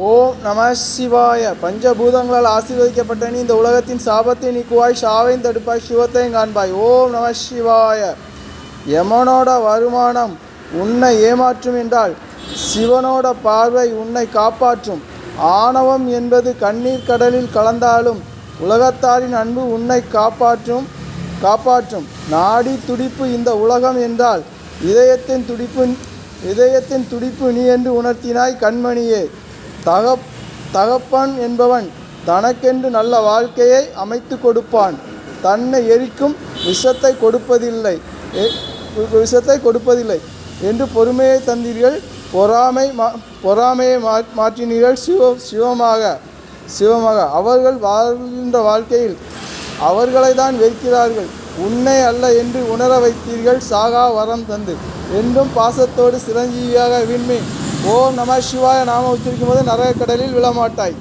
ஓம் நம சிவாய. பஞ்சபூதங்களால் ஆசீர்வதிக்கப்பட்ட நீ இந்த உலகத்தின் சாபத்தை நீக்குவாய், சாவையும் தடுப்பாய், சிவத்தையும் காண்பாய். ஓம் நம சிவாய. யமனோட வருமானம் உன்னை ஏமாற்றும் என்றால் சிவனோட பார்வை உன்னை காப்பாற்றும். ஆணவம் என்பது கண்ணீர் கடலில் கலந்தாலும் உலகத்தாரின் அன்பு உன்னை காப்பாற்றும். நாடி துடிப்பு இந்த உலகம் என்றால் இதயத்தின் துடிப்பு நீ என்று உணர்த்தினாய் கண்மணியே. தகப்பன் என்பவன் தனக்கென்று நல்ல வாழ்க்கையை அமைத்து கொடுப்பான். தன்னை எரிக்கும் விஷத்தை கொடுப்பதில்லை என்று பொறுமையை தந்தீர்கள். பொறாமையை மாற்றினீர்கள் சிவமாக. அவர்கள் வாழ்கின்ற வாழ்க்கையில் அவர்களை தான் வெறுக்கிறார்கள். உன்னை அல்ல என்று உணர வைத்தீர்கள் சாகா வரம் தந்து. என்றும் பாசத்தோடு சிரஞ்சீவியாக விண்மீன். ஓம் நம சிவாய நாம உச்சரிக்கும் போது நரக கடலில் விழமாட்டாய்.